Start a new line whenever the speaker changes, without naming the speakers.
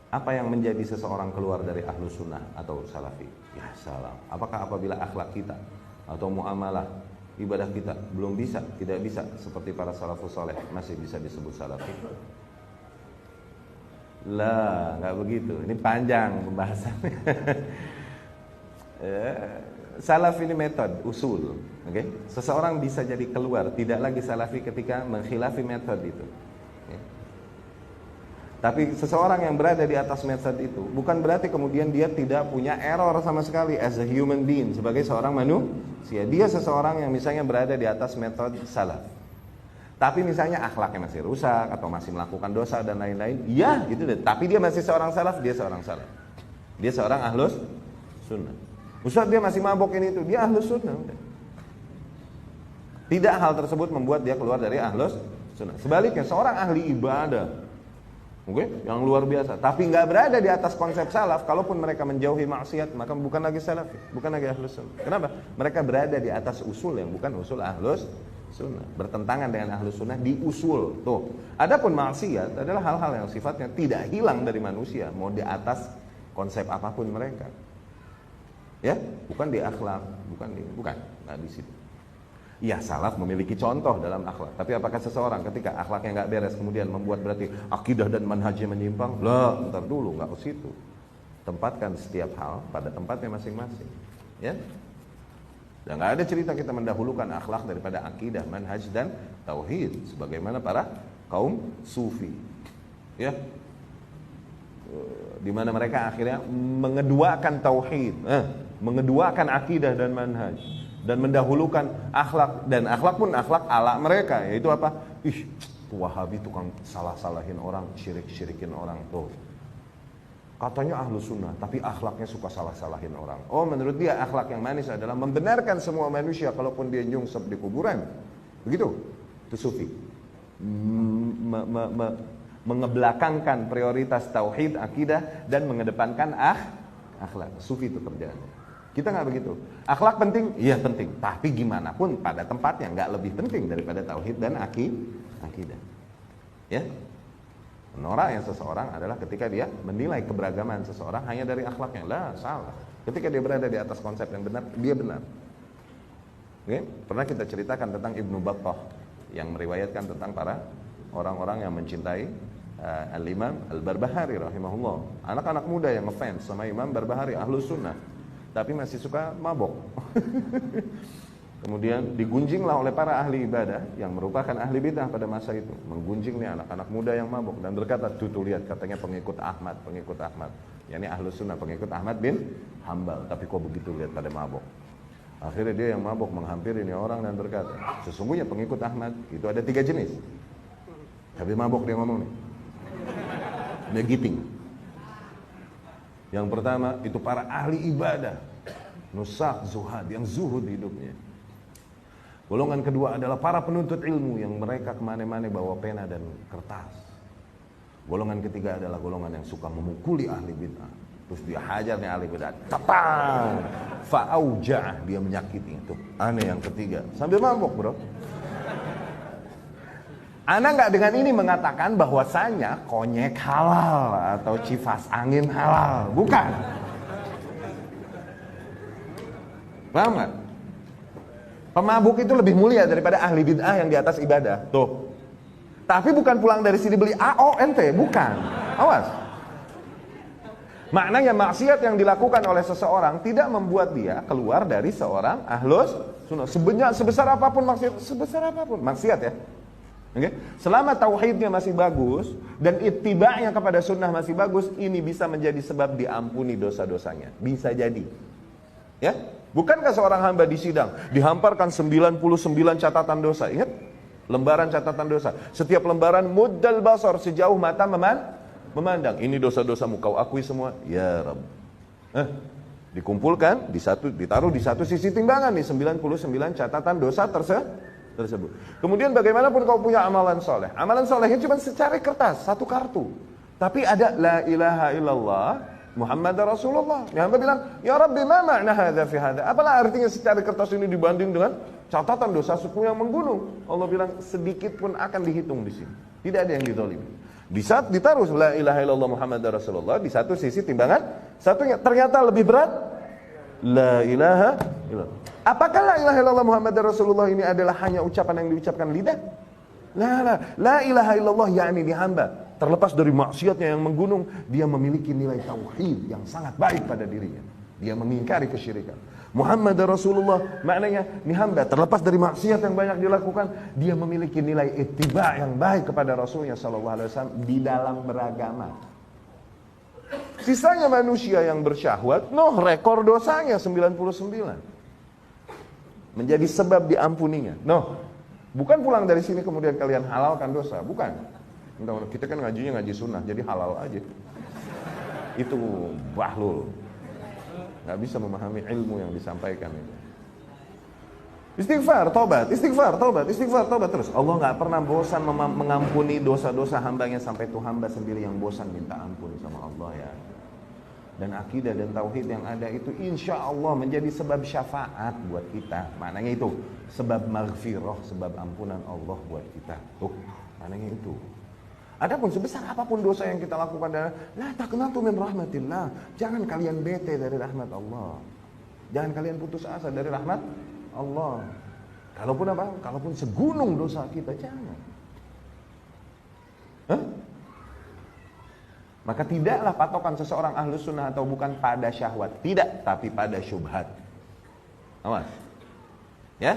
Apa yang menjadi seseorang keluar dari ahlus sunnah atau salafi? Ya salam. Apakah apabila akhlak kita atau muamalah ibadah kita belum bisa, tidak bisa seperti para salafus saleh, masih bisa disebut salafi? Lah, nggak begitu. Ini panjang pembahasannya. Salaf ini metode, usul. Okay? Seseorang bisa jadi keluar, tidak lagi salafi ketika mengkhilafi metode itu. Tapi seseorang yang berada di atas metode itu bukan berarti kemudian dia tidak punya error sama sekali as a human being, sebagai seorang manusia. Dia seseorang yang misalnya berada di atas metode salaf, tapi misalnya akhlaknya masih rusak atau masih melakukan dosa dan lain-lain, ya gitu deh. Tapi dia masih seorang salaf, dia seorang salaf. Dia seorang ahlus sunnah. Ustaz dia masih mabok ini itu, dia ahlus sunnah. Tidak hal tersebut membuat dia keluar dari ahlus sunnah. Sebaliknya seorang ahli ibadah, yang luar biasa, tapi nggak berada di atas konsep salaf, kalaupun mereka menjauhi maksiat, maka bukan lagi salafi, bukan lagi ahlus sunnah. Kenapa? Mereka berada di atas usul yang bukan usul ahlus sunnah, bertentangan dengan ahlus sunnah di usul. Tuh. Adapun maksiat adalah hal-hal yang sifatnya tidak hilang dari manusia, mau di atas konsep apapun mereka. Ya, bukan di akhlak, bukan nggak di situ. Ya, salaf memiliki contoh dalam akhlak. Tapi apakah seseorang ketika akhlaknya nggak beres kemudian membuat berarti akidah dan manhajnya menyimpang? Lah, ntar dulu, nggak ke situ. Tempatkan setiap hal pada tempatnya masing-masing. Ya, dan nggak ada cerita kita mendahulukan akhlak daripada akidah, manhaj dan tauhid, sebagaimana para kaum sufi. Ya, di mana mereka akhirnya mengeduakan tauhid, mengeduakan akidah dan manhaj, dan mendahulukan akhlak, dan akhlak pun akhlak ala mereka, yaitu apa? Wahabi tukang salah-salahin orang, syirik-syirikin orang tuh. Katanya ahlu sunnah, tapi akhlaknya suka salah-salahin orang. Oh, menurut dia akhlak yang manis adalah membenarkan semua manusia kalaupun dia nyungsep di kuburan. Begitu? Itu sufi. Mengebelakangkan prioritas tauhid, akidah, dan mengedepankan akhlak. Sufi itu kerjaannya. Kita nggak begitu. Akhlak penting, iya penting. Tapi gimana pun pada tempatnya, nggak lebih penting daripada tauhid dan akidah. Ya, noraknya seseorang adalah ketika dia menilai keberagaman seseorang hanya dari akhlaknya. Lah, salah. Ketika dia berada di atas konsep yang benar, dia benar. Oke? Pernah kita ceritakan tentang Ibnu Battah yang meriwayatkan tentang para orang-orang yang mencintai Al-Imam Al-Barbahari rahimahullah. Anak-anak muda yang ngefans sama Imam Barbahari, ahlus sunnah, tapi masih suka mabok. Kemudian digunjinglah oleh para ahli ibadah yang merupakan ahli bidah pada masa itu. Menggunjing nih anak-anak muda yang mabok dan berkata, tuh lihat, katanya pengikut Ahmad. Yani ahlus sunnah, pengikut Ahmad bin Hambal. Tapi kok begitu lihat pada mabok. Akhirnya dia yang mabok menghampiri nih orang dan berkata, sesungguhnya pengikut Ahmad itu ada 3 jenis. Habis mabok dia ngomong nih, dia giting. Yang pertama itu para ahli ibadah, nusak zuhad, yang zuhud hidupnya. Golongan kedua adalah para penuntut ilmu yang mereka kemana-mana bawa pena dan kertas. Golongan ketiga adalah golongan yang suka memukuli ahli bid'ah. Terus dia hajarnya ahli bid'ah, tapang, fa'auja'ah, dia menyakiti. Itu aneh yang ketiga, sambil mabok bro. Anda nggak dengan ini mengatakan bahwasanya konyek halal atau kipas angin halal, bukan. Paham nggak? Pemabuk itu lebih mulia daripada ahli bid'ah yang di atas ibadah. Tuh. Tapi bukan pulang dari sini beli AONT, bukan. Awas. Maknanya maksiat yang dilakukan oleh seseorang tidak membuat dia keluar dari seorang ahlus sunnah. Sebesar apapun maksiat, maksiat ya. Okay? Selama tauhidnya masih bagus dan ittiba'nya kepada sunnah masih bagus, ini bisa menjadi sebab diampuni dosa-dosanya. Bisa jadi. Ya? Bukankah seorang hamba di sidang dihamparkan 99 catatan dosa? Ingat? Lembaran catatan dosa. Setiap lembaran muddal basar, sejauh mata memandang. Ini dosa-dosamu kau akui semua. Ya Rabb. Dikumpulkan ditaruh di satu sisi timbangan nih 99 catatan dosa tersebut. Kemudian bagaimanapun kau punya amalan soleh, amalan solehnya cuma secara kertas, satu kartu, tapi ada la ilaha illallah Muhammad Rasulullah. Yang hamba bilang, ya Rabbi ma ma'na hadza fi hadza. Apalah artinya secara kertas ini dibanding dengan catatan dosa suku yang menggunung? Allah bilang sedikit pun akan dihitung di sini. Tidak ada yang dizalimi. Di saat ditaruh la ilaha illallah Muhammadar Rasulullah di satu sisi timbangan, satunya ternyata lebih berat la ilaha illallah. Apakah la ilaha illallah Muhammadar Rasulullah ini adalah hanya ucapan yang diucapkan lidah? La ilaha illallah yakni di hamba terlepas dari maksiatnya yang menggunung, dia memiliki nilai tauhid yang sangat baik pada dirinya. Dia mengingkari kesyirikan. Muhammad Rasulullah maknanya ni hamba terlepas dari maksiat yang banyak dilakukan, dia memiliki nilai ittiba yang baik kepada Rasulnya sallallahu alaihi wasallam di dalam beragama. Sisanya manusia yang bersyahwat, rekor dosanya 99. Menjadi sebab diampuninya. Bukan pulang dari sini kemudian kalian halalkan dosa, bukan. Kita kan ngajinya ngaji sunnah, jadi halal aja. Itu bahlul. Gak bisa memahami ilmu yang disampaikan itu. Istighfar, tobat terus. Allah gak pernah bosan mengampuni dosa-dosa hambanya sampai itu hamba sendiri yang bosan minta ampun sama Allah ya. Dan akidah dan tauhid yang ada itu insya Allah menjadi sebab syafaat buat kita. Maknanya itu sebab maghfirah, sebab ampunan Allah buat kita. Maknanya itu. Adapun sebesar apapun dosa yang kita lakukan, la taqnatu min rahmatillah. Jangan kalian bete dari rahmat Allah. Jangan kalian putus asa dari rahmat Allah. Kalaupun segunung dosa kita, jangan. Maka tidaklah patokan seseorang ahlus sunnah atau bukan pada syahwat. Tidak, tapi pada syubhat. Awas. Ya?